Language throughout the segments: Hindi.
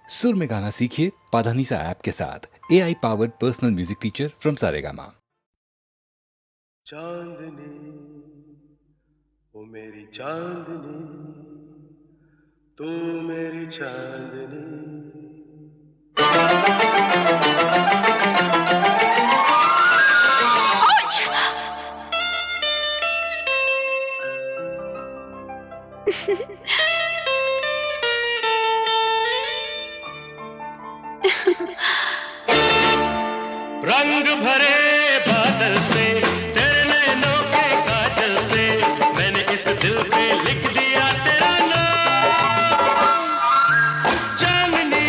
सुर में गाना सीखिए पाधानीसा ऐप के साथ। AI powered personal music teacher from Saregama. चांदनी ओ मेरी चांदनी, तू मेरी चांदनी। रंग भरे बादल से, तेरे नैनों के काजल से, मैंने इस दिल पे लिख दिया तेरा नाम। चांदनी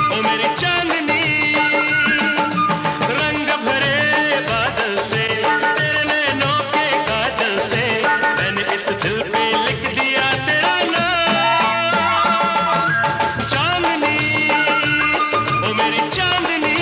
ओ मेरी चांदनी, रंग भरे बादल से, तेरे नैनों के काजल से, मैंने इस दिल पे लिख दिया तेरा नाम। चांदनी ओ मेरी चांदनी।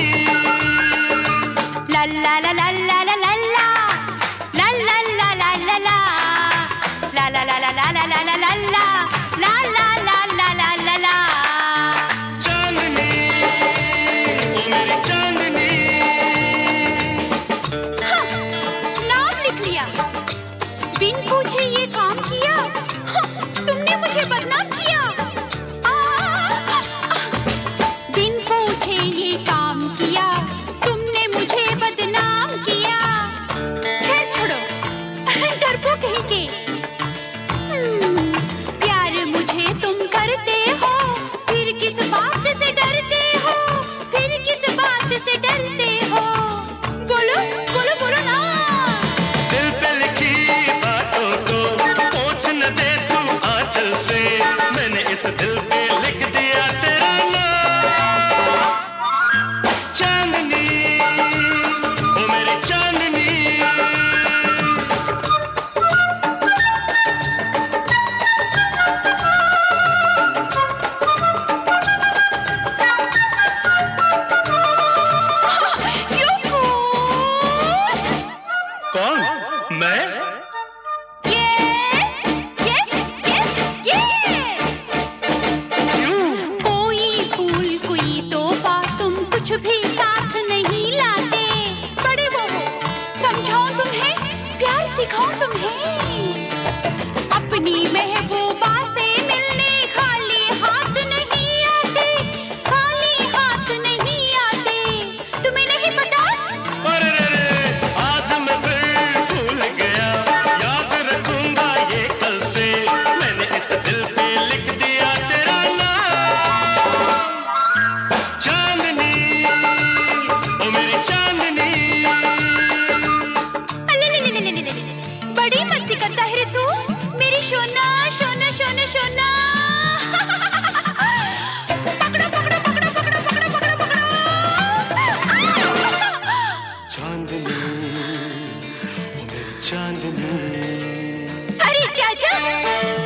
अरे चाचा,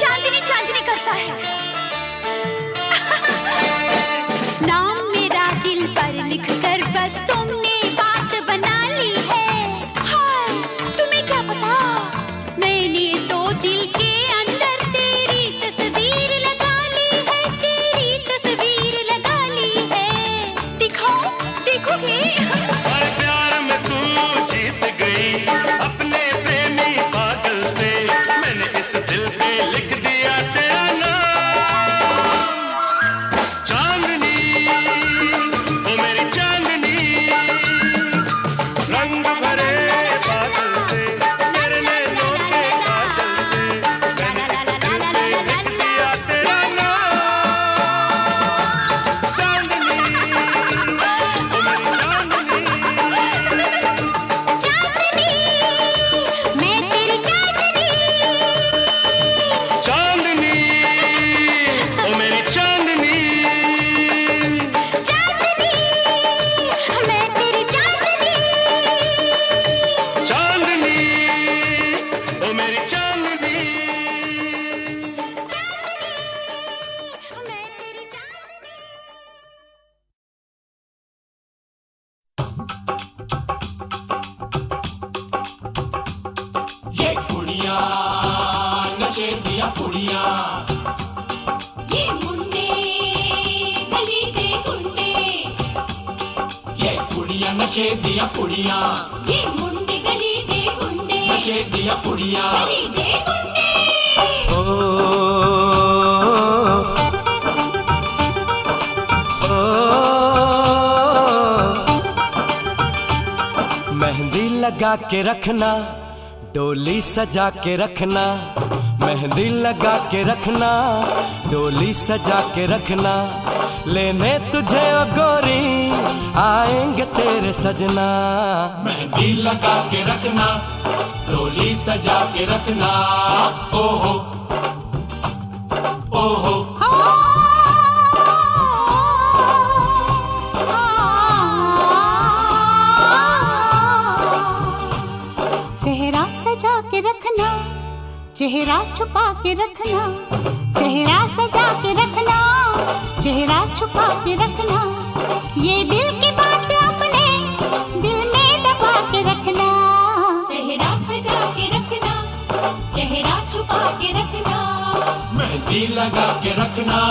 चांदनी चांदनी करता है। नाम मेरा दिल पर लिख कर बस तुमने बात बना ली है। हाय, तुम्हें क्या पता, मैंने तो दिल के अंदर तेरी तस्वीर लगा ली है, तेरी तस्वीर लगा ली है। दिखाओ, देखोगे? हर प्यार में तू जीत गई अपने प्रेमी पागल से, मैंने इस दिल पे लिख दिया तेरा नाम। चांदनी ओ मेरी चांदनी, रंग भरे बादल से, तेरे नैनों के काजल से, मैंने इस दिल पे लिख दिया तेरा नाम। चांदनी ओ मेरी चांदनी। चांदनी, मैं तेरी चांदनी। चांदनी ओ मेरी चांदनी। चांदनी, मैं तेरी चांदनी। चांदनी ओ मेरी चांदनी। मैं तेरी चांदनी। ये कुड़िया नशे दिया कुड़िया, ये मुन्ने नशे दिया पुड़िया, ये मुंडे गली दे गुंडे, नशे दिया पुड़िया। गली दे गुंडे। मेहंदी लगा के रखना, डोली सजा के रखना, मेहंदी लगा के रखना, डोली सजा के रखना, लेने तुझे ओ गोरी आएंगे तेरे सजना। मेहंदी लगा के रखना, डोली सजा के रखना, ओहो ओहो। सेहरा सजा के रखना, चेहरा छुपा के रखना, सेहरा सजा के रखना, चेहरा छुपा के रखना, ये दिल की बात अपने दिल में दबा के रखना। सेहरा सजा के रखना, चेहरा छुपा के रखना, मेहंदी लगा के रखना,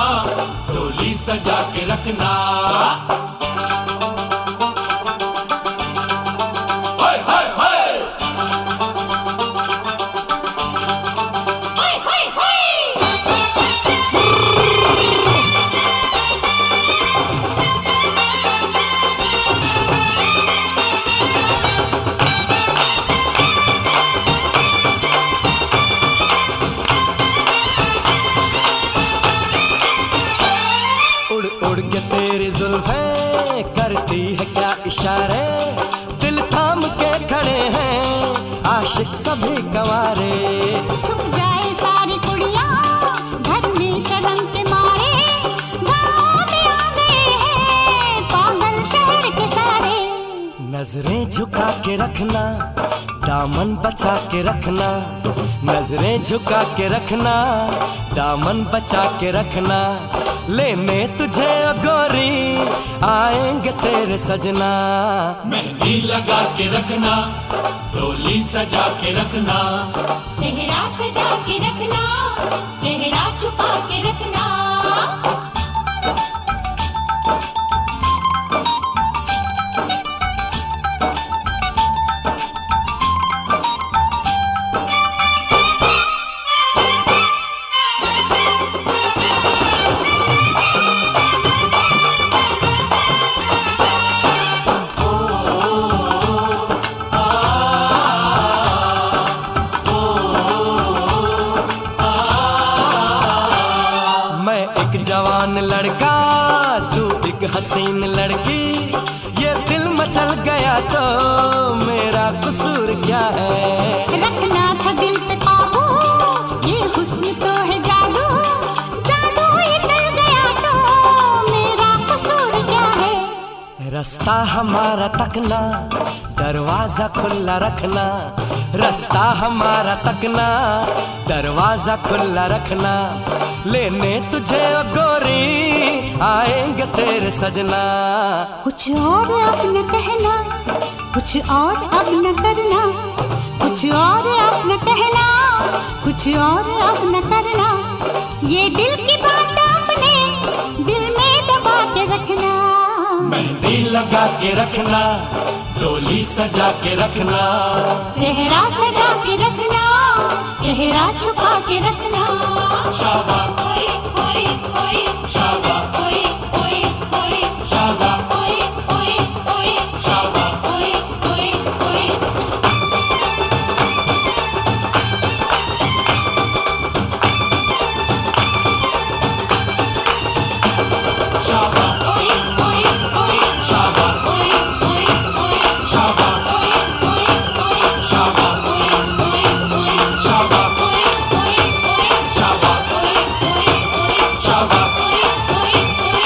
डोली सजा के रखना। हाय हाय हाय, हाय हाय हाय। उड़ उड़ के तेरी जुल्फें करती है क्या इशारे, दिल थाम के खड़े हैं आशिक सभी गवारे। छुप जाए सारी कुड़ियाँ घर में शर्म के मारे, गाँव में आ गए हैं पागल शहर के सारे। नजरें झुका के रखना, दामन बचा के रखना, नजरें झुका के रखना, दामन बचा के रखना, लेने तुझे ओ गोरी आएंगे तेरे सजना। मेहंदी लगा के रखना, डोली सजा के रखना, सेहरा सजा के रखना, चेहरा छुपा के रखना। मैं एक जवान लड़का, तू एक हसीन लड़की, ये दिल मचल गया तो मेरा कसूर क्या है। रखना था दिल पे काबू, ये हुस्न तो है जादू, जादू ये चल गया तो मेरा कसूर क्या है। रास्ता हमारा तकना, दरवाजा खुला रखना, रास्ता हमारा तकना, दरवाजा खुला रखना, लेने तुझे ओ गोरी आएंगे तेरे सजना। कुछ और अब न कहना, कुछ और अब न करना, कुछ और अब न कहना, कुछ और अब न करना, ये दिल की बात अपने दिल में दबा के रखना। मेहंदी लगा के रखना, डोली सजा के रखना, सेहरा सजा के रखना, चेहरा छुपा के रखना। शाबा ओए ओए ओए, शाबा ओए ओए ओए, शाबा ओए ओए ओए, शाबा। ओए ओए ओए। शाबा ओए ओए ओए, शाबा ओए ओए ओए, शाबा ओए ओए ओए, शाबा ओए ओए ओए, शाबा ओए ओए ओए, शाबा ओए ओए ओए, शाबा ओए ओए ओए।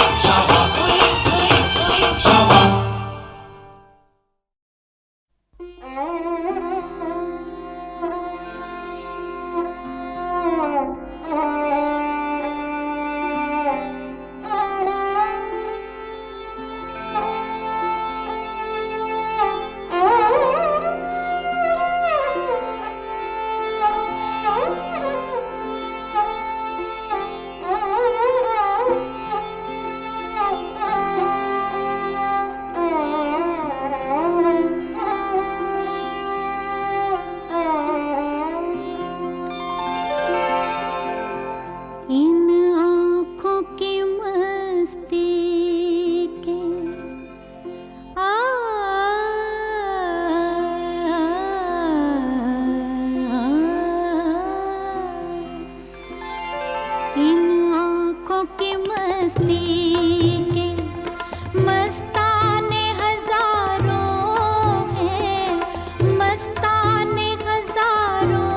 मस्ती के इन आँखों की मस्ती के मस्ताने हजारों हैं, मस्ताने हजारों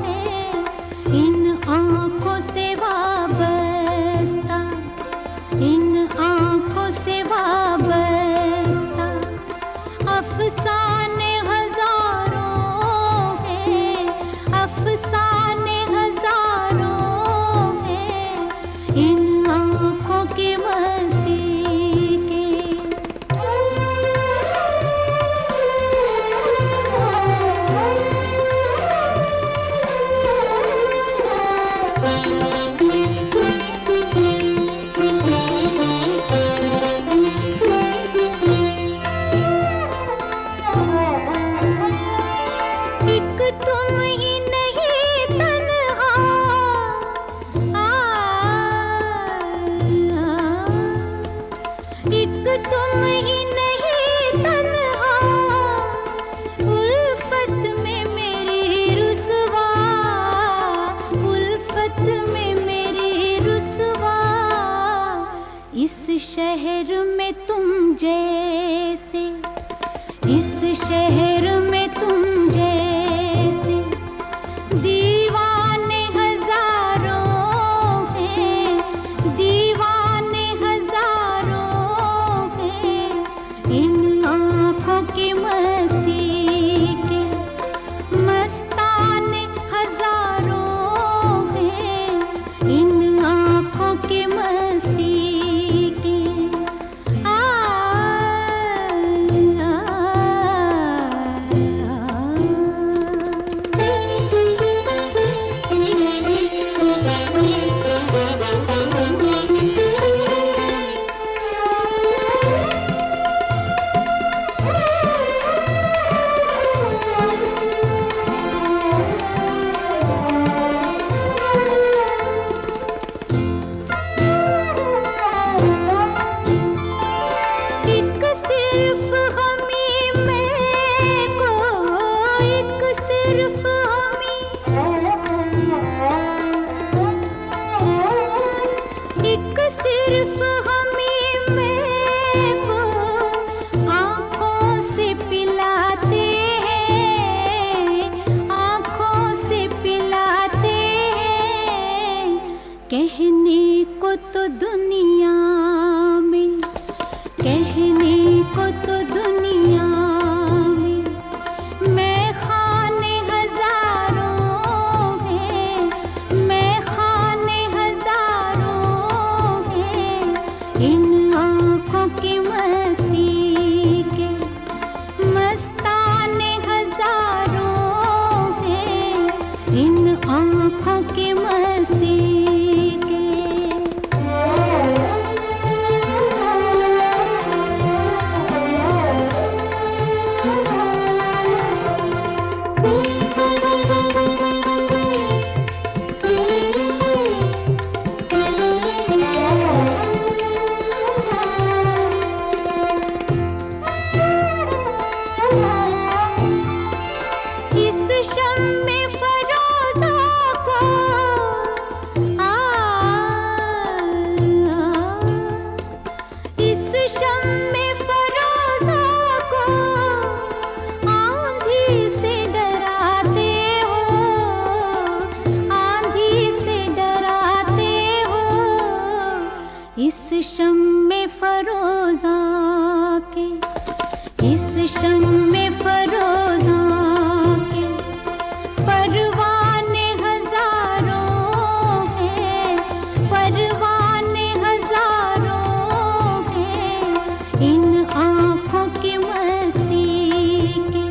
हैं, इन आँखों से वाबस्ता, इन आँखों से वाबस्ता, अफसाने हजारों हैं, अफसाने हजारों हैं, इन आँखों की मस्ती के। एक तुम ही नहीं तन्हा, एक तुम ही नहीं तन्हा, उल्फत में मेरी रुसवा, उल्फत में मेरी रुसवा, इस शहर में तुम जैसे, इस शहर में तुम जैसे दीवाने हजारों हैं, दीवाने हजारों हैं, इन आँखों की मस्ती के मस्ताने हजारों हैं, इन आँखों की मस्ती के। एक सिर्फ हमी मैं को, एक सिर्फ हमी, एक सिर्फ हमी मैं को आँखों से पिलाते हैं, आँखों से पिलाते हैं, कहने को तो दुनिया में, कहने को तो दुनिया में मैं खाने हजारों हैं, मैं खाने हजारों हैं, इन आँखों की मस्ती के मस्ताने हजारों हैं, इन आँखों की मस्ती के। इस शम्मे फरोज़ा को इस शम्मे फरोज़ा को आंधी से डराते हो, आंधी से डराते हो, इस शम्मे फरोज़ा के, इस शम्मे फरोज़ा के परवाने हजारों हैं, परवाने हजारों हैं, इन आँखों की मस्ती के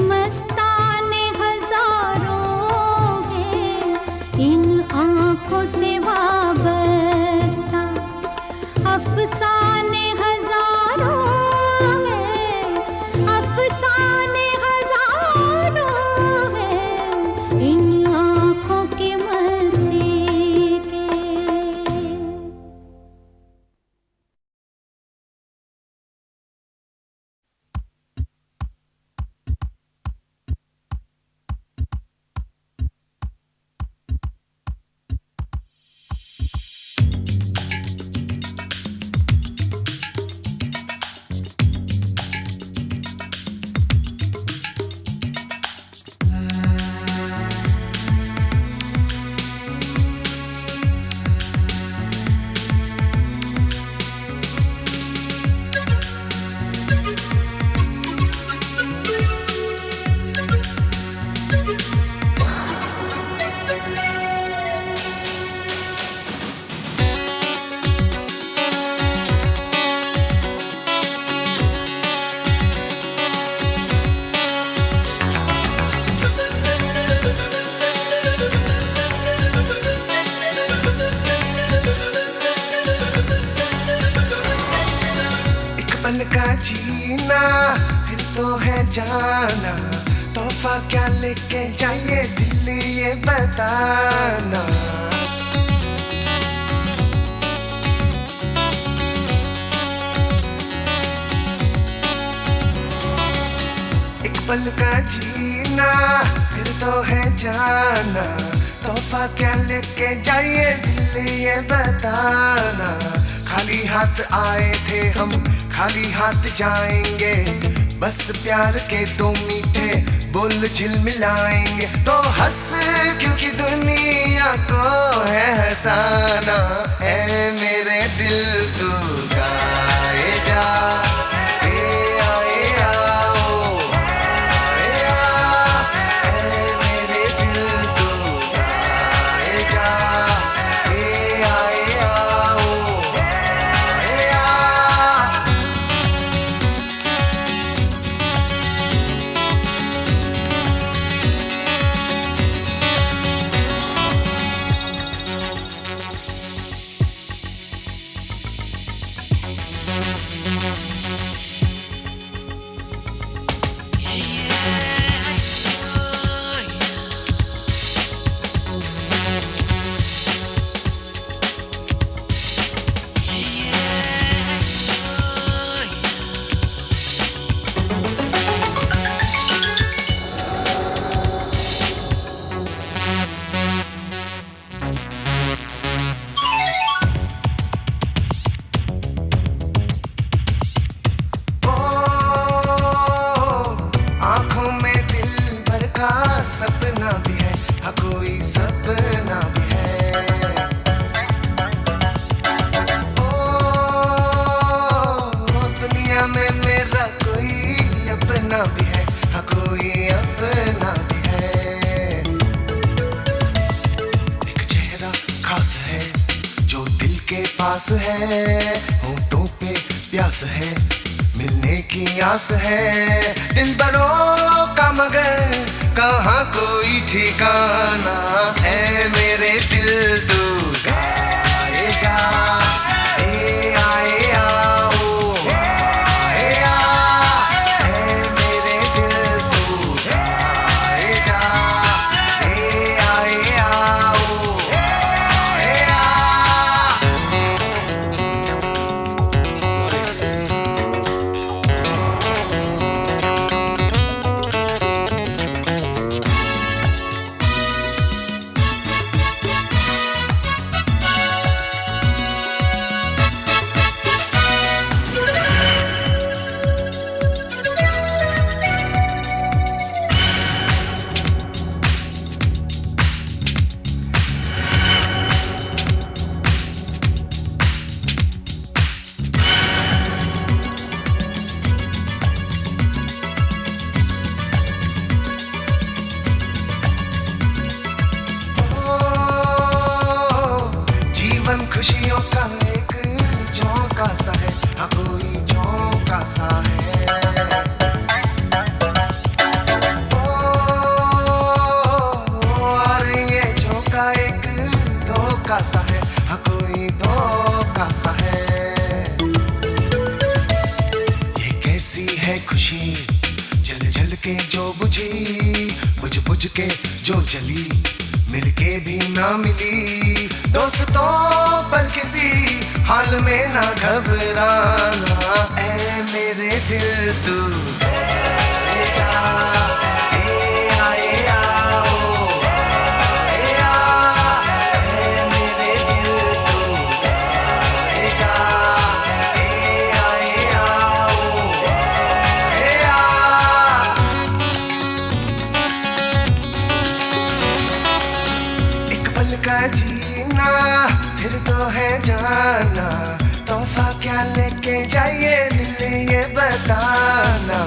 मस्ताने हजारों हैं, इन आँखों से वाबस्ता, अफसाने हजारों हैं, अफसाने हजारों जीना फिर तो है जाना, तोहफा क्या लेके जाइए दिल ये बताना। एक पल का जीना फिर तो है जाना, तोहफा क्या लेके जाइए दिल ये बताना। खाली हाथ आए थे हम खाली हाथ जाएंगे, बस प्यार के दो मीठे बोल झिलमिलाएंगे। तो हंस क्योंकि दुनिया को है हंसाना, ऐ मेरे दिल तू गाए जा। सपना भी है, हाँ कोई सपना भी है। ओ दुनिया में मेरा कोई अपना भी है, हाँ कोई अपना भी है। एक चेहरा खास है जो दिल के पास है, होंठों पे प्यास है मिलने की आस है। दिल बरों का मगर कहाँ कोई ठिकाना, ऐ मेरे दिल तू गाए जा। ए आए आओ आए आ, ऐ मेरे दिल तू गाए जा। ए आए आओ आए आ। खुशियों का एक झोंका सा है, हाँ कोई झोंका सा है। और ये झोंका एक धोखा सा है, हाँ कोई धोखा सा है। ये कैसी है खुशी जल जल के जो बुझी, बुझ बुझ के जो जली, मिलके भी ना मिली। दोस्तों पर किसी हाल में ना घबराना, ऐ मेरे दिल तू गाए जा। ए आए आओ आए आ, ऐ मेरे दिल तू गाए जा। ए आए आओ आए आ। एक पल का जीना फिर तो है जाना, तोहफा क्या लेके जाइए दिल ये बताना।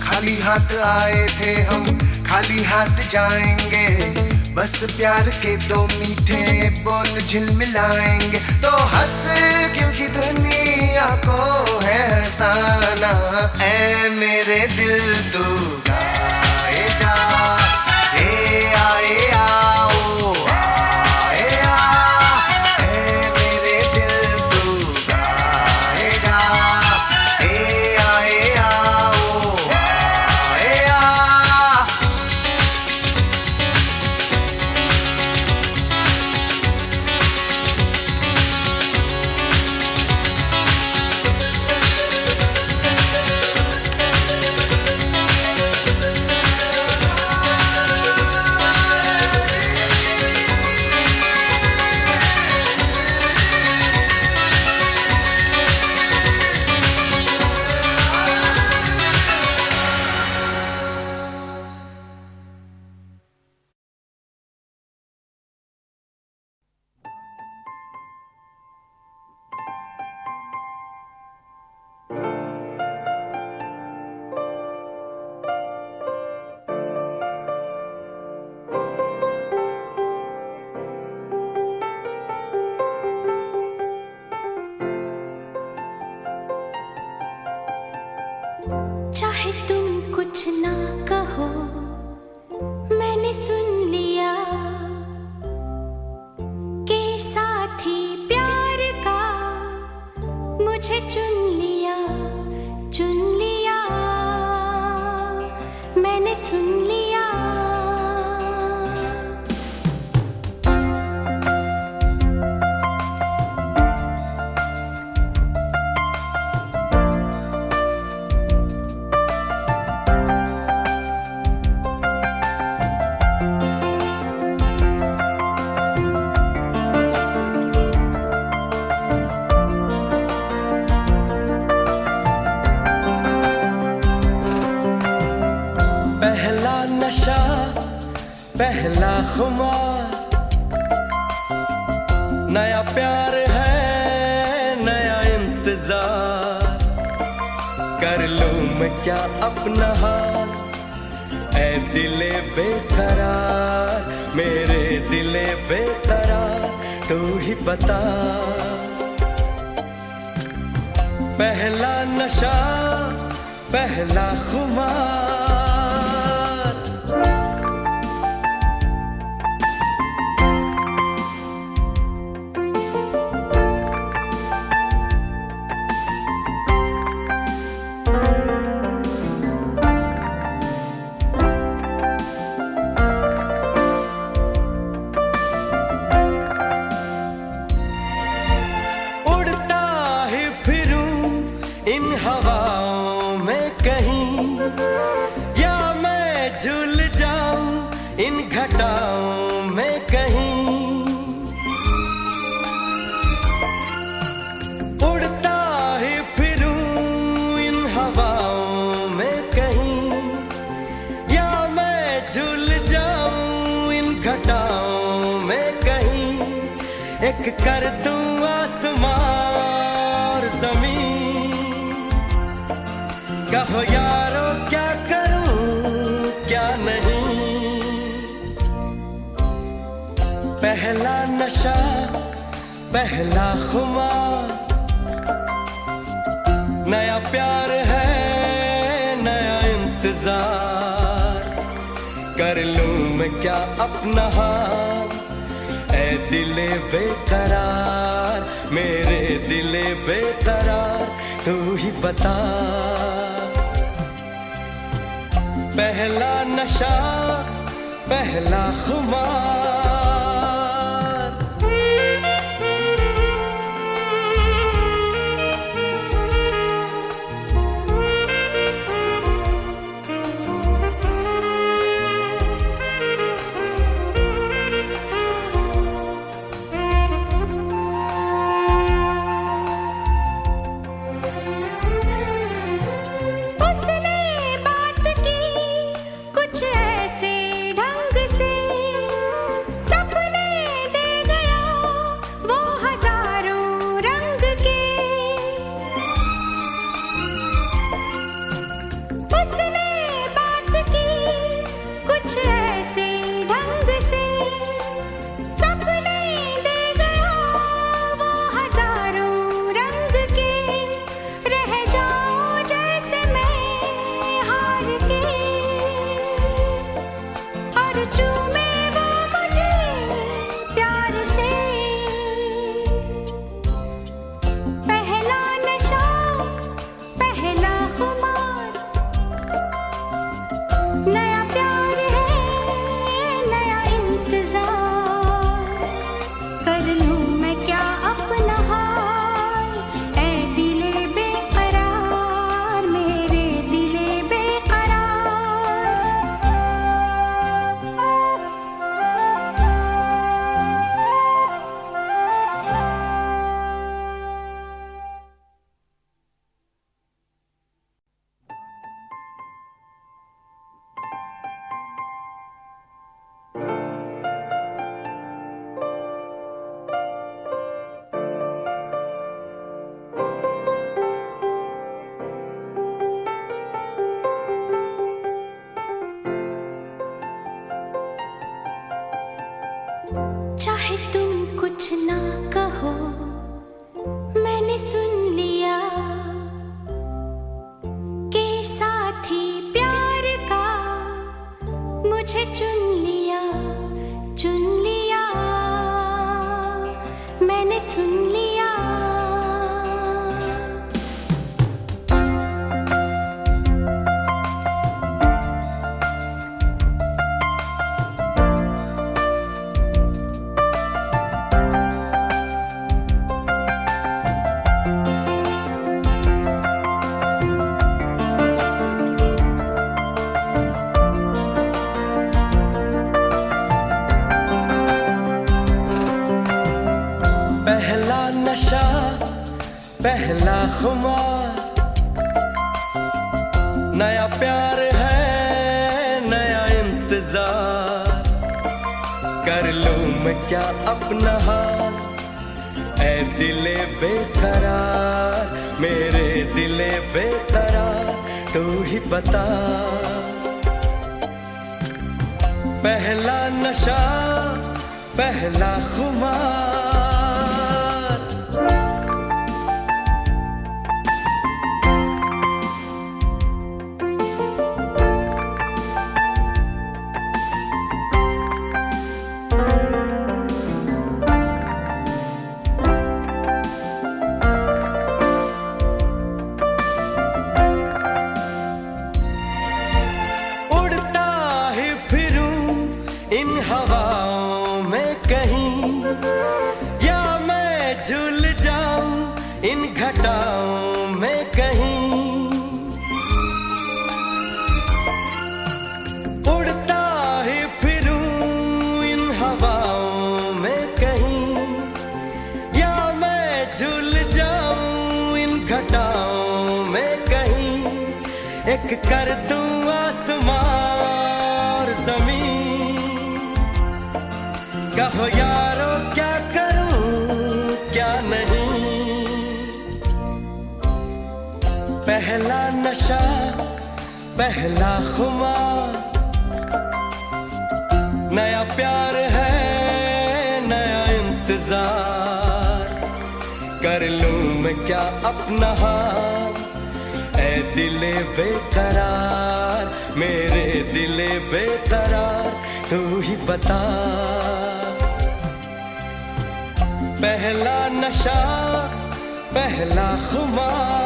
खाली हाथ आए थे हम खाली हाथ जाएंगे, बस प्यार के दो मीठे बोल झिलमिलाएंगे। तो हंस क्योंकि दुनिया को है हंसाना, ऐ मेरे दिल तू गाए जा। ए आए आओ आए आ, ऐ मेरे दिल तू गाए जा। ए आए आओ चाहे तुम कुछ ना कहो, मैंने सुन लिया के साथी प्यार का मुझे चुन लिया, मैंने सुन लिया। नशा पहला खुमार, नया प्यार है नया इंतजार, कर लूं मैं क्या अपना हाल, ऐ दिले बेकरार, मेरे दिले बेकरार, तू ही बता। पहला नशा पहला खुमार, इन हवाओं में कहीं, या मैं झूल जाऊं इन घटाओं में कहीं, उड़ता ही फिरूं इन हवाओं में कहीं, या मैं झूल जाऊं इन घटाओं में कहीं, एक कर दूं आसमां और ज़मीन, कहो यारो क्या करूं क्या नहीं। पहला नशा पहला खुमार, नया प्यार है नया इंतजार, कर लूं मैं क्या अपना हाल, ऐ दिले बेकरार, मेरे दिले बेकरार, तू ही बता। पहला नशा पहला खुमार, चाहे तुम कुछ ना कहो, मैंने सुन लिया के साथ मुझे चुन लिया, मैंने सुन लिया। पहला नशा, पहला खुमार, नया प्यार है, नया इंतजार। कर लूं मैं क्या अपना हाल, ऐ दिले बेकरार, मेरे दिले बेकरार, तू ही बता। पहला नशा, पहला खुमार, इन हवाओं में कहीं, या मैं झूल जाऊं इन घटाओं में कहीं। उड़ता ही फिरूं इन हवाओं में कहीं, या मैं झूल जाऊं इन घटाओं में कहीं। एक कर दूं आसमां और ज़मीन, कहो यारो क्या करूं क्या नहीं। पहला नशा, पहला खुमार, नया प्यार है, नया इंतजार। कर लूं मैं क्या अपना हाल, ऐ दिले बेकरार, मेरे दिले बेकरार, तू ही बता। पहला नशा, पहला खुमार।